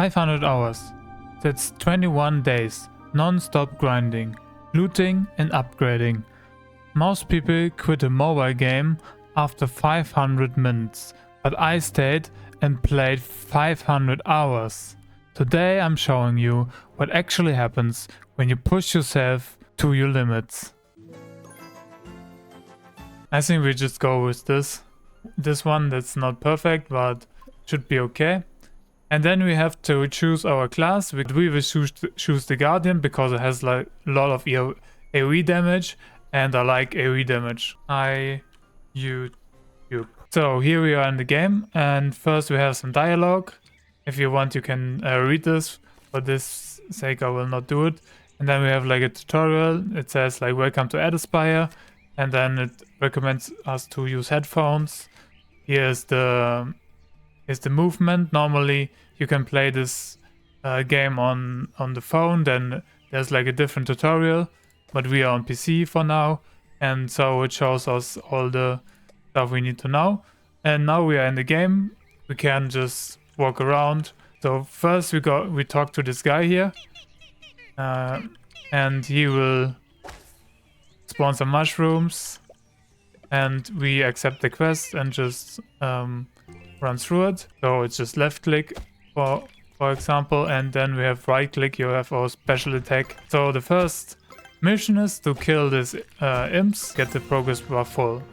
500 hours. That's 21 days, non-stop grinding, looting and upgrading. Most people quit a mobile game after 500 minutes, but I stayed and played 500 hours. Today I'm showing you what actually happens when you push yourself to your limits. I think we just go with this one. That's not perfect, but should be okay. And then we have to choose our class. We will choose the Guardian because it has like a lot of AoE damage, and I like AoE damage. YouTube. So here we are in the game, and first we have some dialogue. If you want, you can read this. For this sake, I will not do it. And then we have like a tutorial. It says like welcome to Eterspire, and then it recommends us to use headphones. Here's the movement. Normally you can play this game on the phone, then there's like a different tutorial, but we are on PC for now, and so it shows us all the stuff we need to know. And now we are in the game. We can just walk around. So first we talk to this guy here, and he will spawn some mushrooms, and we accept the quest and just run through it. So it's just left click for example, and then we have right click. You have our special attack. So the first mission is to kill these imps, get the progress bar full.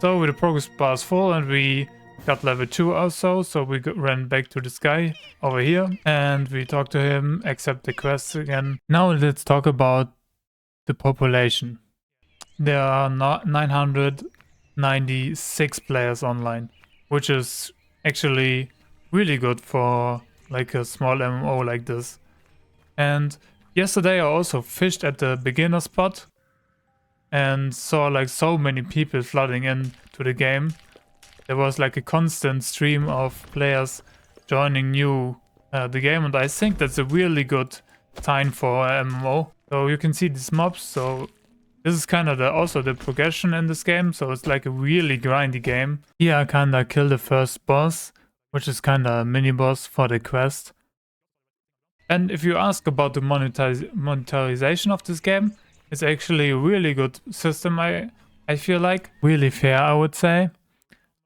So with the progress bar is full and we got level 2 also, so we ran back to this guy over here and we talk to him, accept the quest again. Now let's talk about the population. There are 996 players online, which is actually really good for like a small MMO like this. And yesterday I also fished at the beginner spot and saw like so many people flooding in to the game. There was like a constant stream of players joining the game, and I think that's a really good sign for MMO. So you can see these mobs. So this is kind of also the progression in this game. So it's like a really grindy game. Here I kind of killed the first boss, which is kind of a mini boss for the quest. And if you ask about the monetization of this game, it's actually a really good system. I feel like really fair, I would say.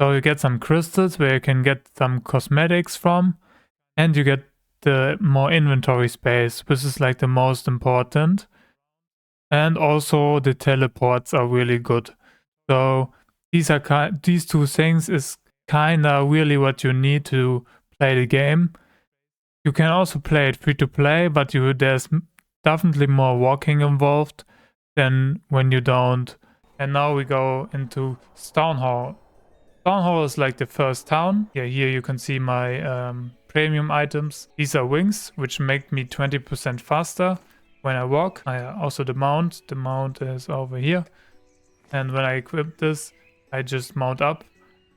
So you get some crystals where you can get some cosmetics from, and you get the more inventory space, which is like the most important. And also the teleports are really good. So these two things is kind of really what you need to play the game. You can also play it free to play, but there's definitely more walking involved than when you don't. And now we go into Stone Hall. Stone Hall is like the first town. Yeah, here you can see my premium items. These are wings, which make me 20% faster when I walk. Also the mount. The mount is over here. And when I equip this, I just mount up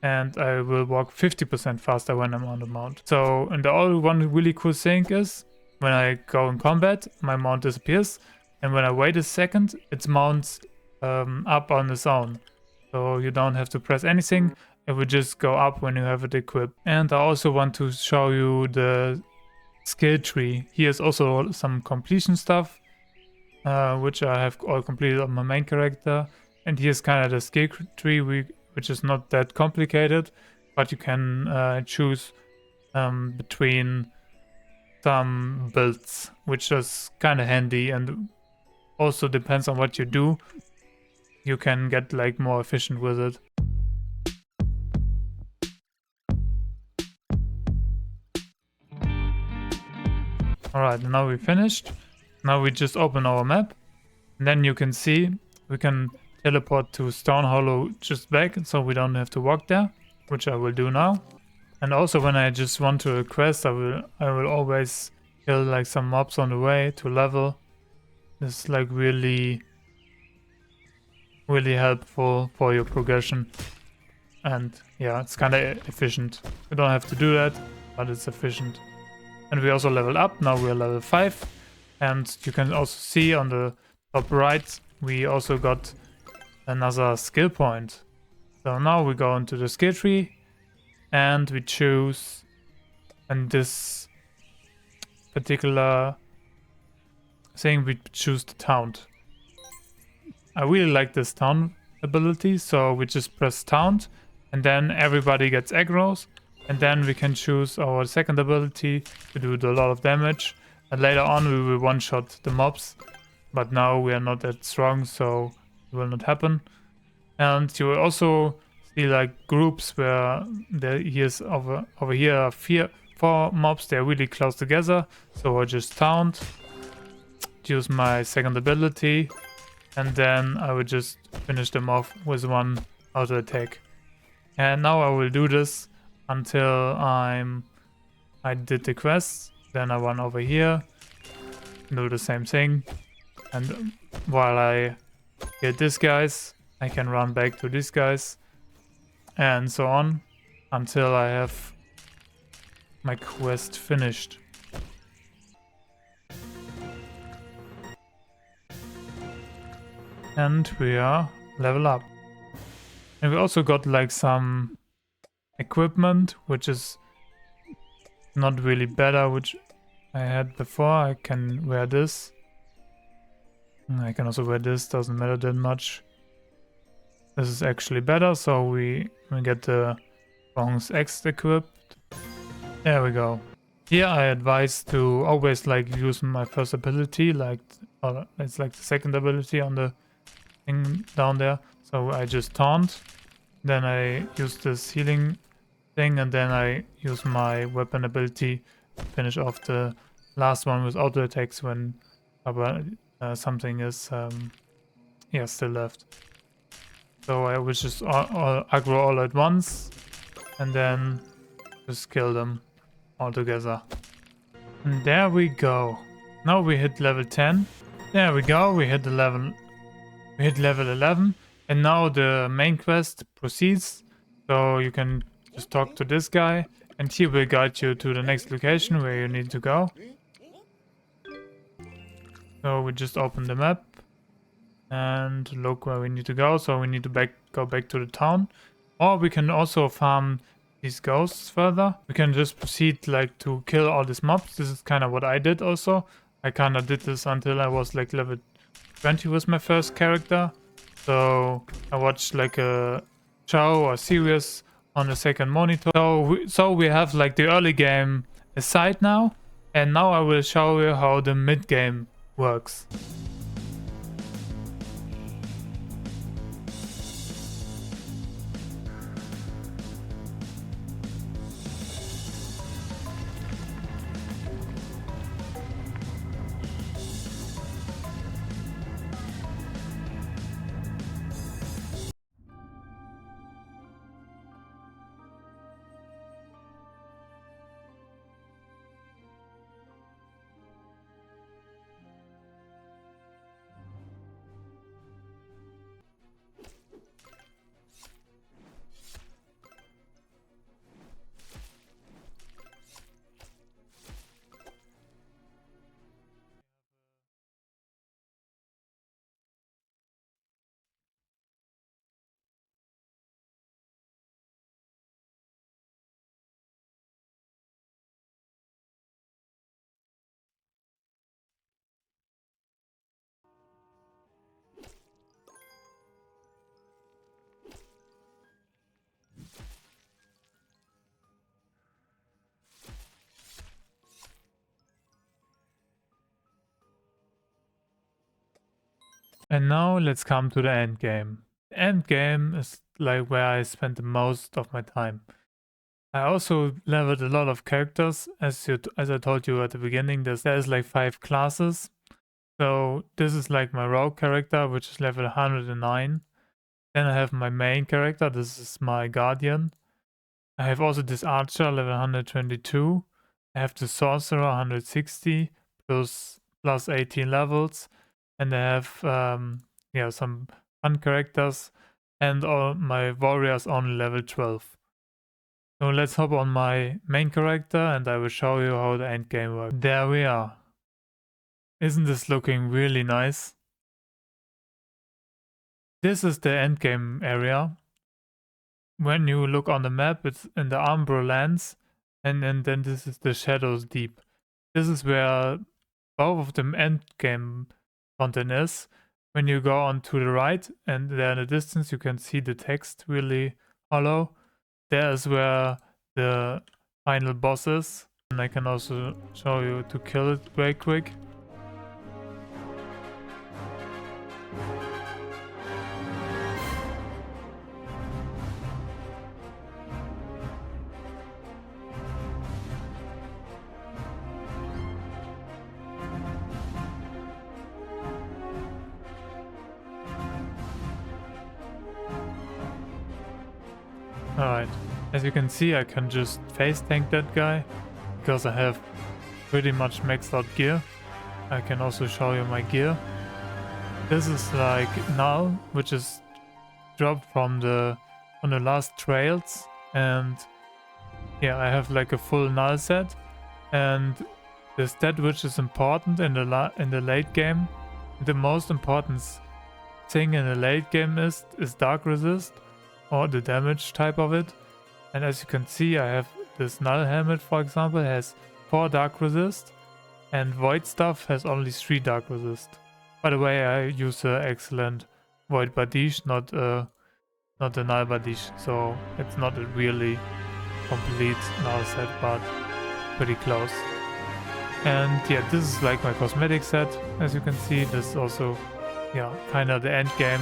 and I will walk 50% faster when I'm on the mount. So, and one really cool thing is when I go in combat, my mount disappears. And when I wait a second, it mounts up on its own. So you don't have to press anything. It will just go up when you have it equipped. And I also want to show you the skill tree. Here's also some completion stuff, which I have all completed on my main character. And here's kind of the skill tree, which is not that complicated, but you can choose between some builds, which is kind of handy, and also depends on what you do. You can get like more efficient with it. Alright, now we finished. Now we just open our map, and then you can see we can teleport to Stone Hollow just back, so we don't have to walk there, which I will do now. And also when I just want to a quest, I will always kill like some mobs on the way to level. This is like really helpful for your progression. And yeah, it's kind of efficient. You don't have to do that, but it's efficient. And we also leveled up. Now we're level 5. And you can also see on the top right, we also got another skill point. So now we go into the skill tree and we choose, and this particular thing, we choose the taunt. I really like this taunt ability, so we just press taunt and then everybody gets aggroes, and then we can choose our second ability to do a lot of damage, and later on we will one-shot the mobs, but now we are not that strong, so it will not happen. And you will also see like groups where here's over here are four mobs, they're really close together, so I just taunt, use my second ability, and then I will just finish them off with one auto attack. And now I will do this until I did the quest. Then I run over here, do the same thing, and while I get these guys, I can run back to these guys, and so on until I have my quest finished. And we are level up. And we also got like some equipment, which is not really better, which I had before. I can wear this. I can also wear this, doesn't matter that much. This is actually better, so we get the Bronze X equipped. There we go. Here I advise to always like use my first ability, like it's like the second ability on the thing down there. So I just taunt, then I use this healing thing, and then I use my weapon ability to finish off the last one with auto attacks when something is still left. So I will just aggro all at once and then just kill them all together. And there we go. Now we hit level 10. There we go, we hit level 11, and now the main quest proceeds. So you can just talk to this guy and he will guide you to the next location where you need to go. So we just open the map and look where we need to go. So we need to go back to the town, or we can also farm these ghosts further. We can just proceed like to kill all these mobs. This is kind of what I did also. I kind of did this until I was like level 20 with my first character. So I watched like a show or series on the second monitor. So we have like the early game aside now, and now I will show you how the mid game works. And now let's come to the end game. The end game is like where I spend the most of my time. I also leveled a lot of characters. As I told you at the beginning, there's like 5 classes. So this is like my rogue character, which is level 109. Then I have my main character, this is my guardian. I have also this archer, level 122. I have the sorcerer, 160, plus 18 levels. And I have some fun characters, and all my warriors only level 12. So let's hop on my main character and I will show you how the end game works. There we are. Isn't this looking really nice? This is the end game area. When you look on the map, it's in the Umbro lands, and then this is the Shadows Deep. this is where both of them end game content is. When you go on to the right and there in the distance you can see the text really hollow. There is where the final boss is. And I can also show you to kill it very quick. Alright, as you can see I can just face tank that guy because I have pretty much maxed out gear. I can also show you my gear. This is like null, which is dropped from the last trails, and yeah, I have like a full null set, and the stat which is important in the late game, the most important thing in the late game is dark resist, or the damage type of it. And as you can see, I have this null helmet, for example, has 4 dark resist, and void stuff has only 3 dark resist. By the way, I use an excellent void badish, not a null badish, so it's not a really complete null set, but pretty close. And yeah, this is like my cosmetic set. As you can see, this is also, yeah, kind of the end game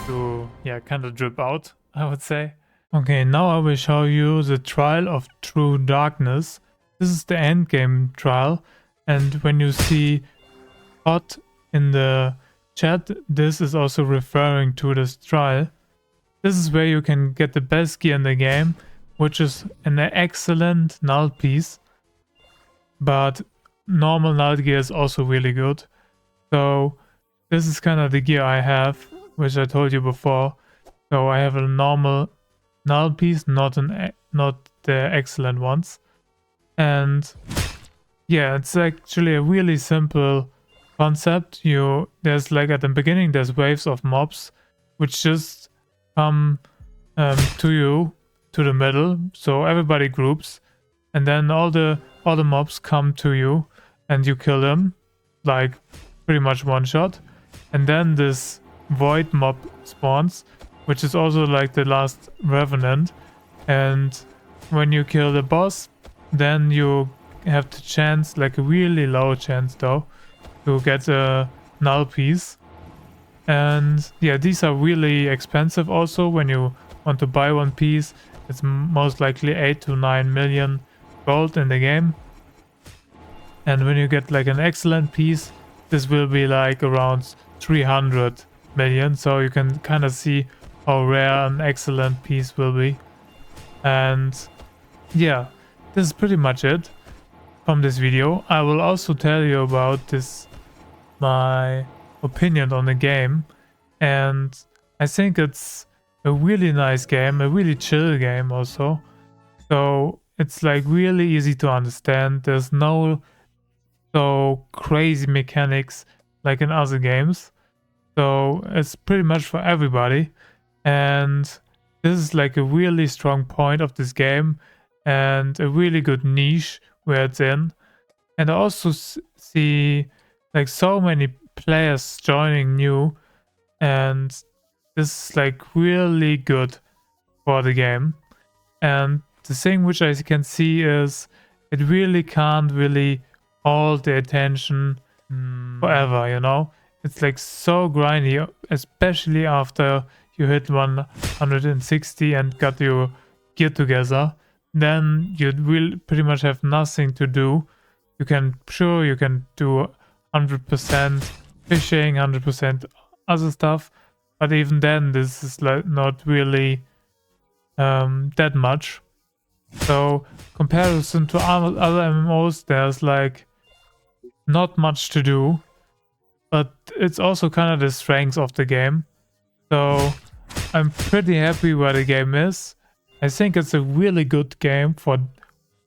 to, yeah, kind of drip out, I would say. Okay, now I will show you the trial of true darkness. This is the end game trial, and when you see hot in the chat, this is also referring to this trial. This is where you can get the best gear in the game, which is an excellent null piece, but normal null gear is also really good. So this is kind of the gear I have, which I told you before. So I have a normal null piece, not the excellent ones. And yeah, it's actually a really simple concept. There's like at the beginning there's waves of mobs which just come to you, to the middle, so everybody groups, and then all the mobs come to you and you kill them, like pretty much one shot. And then this void mob spawns, which is also like the last revenant, and when you kill the boss, then you have the chance, like a really low chance though, to get a null piece. And yeah, these are really expensive also. When you want to buy one piece, it's most likely 8 to 9 million gold in the game. And when you get like an excellent piece, this will be like around 300 million. So you can kind of see how rare an excellent piece will be. And yeah, this is pretty much it from this video. I will also tell you about this, my opinion on the game, and I think it's a really nice game, a really chill game also. So it's like really easy to understand. There's no so crazy mechanics like in other games. So it's pretty much for everybody. And this is like a really strong point of this game and a really good niche where it's in. And I also see like so many players joining new, and this is like really good for the game. And the thing which I can see is it really can't really hold the attention forever, you know? It's like so grindy, especially after you hit 160 and got your gear together. Then you will pretty much have nothing to do. You can do 100% fishing, 100% other stuff, but even then this is like not really that much. So comparison to other MMOs, there's like not much to do, but it's also kind of the strength of the game. So I'm pretty happy where the game is. I think it's a really good game for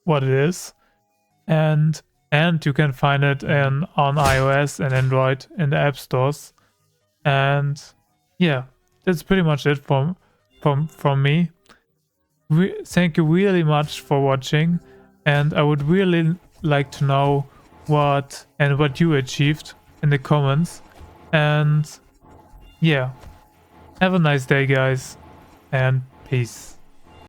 what it is, and you can find it on iOS and Android in the app stores. And yeah, that's pretty much it from me. Thank you really much for watching, and I would really like to know what you achieved in the comments. And yeah, have a nice day, guys, and peace.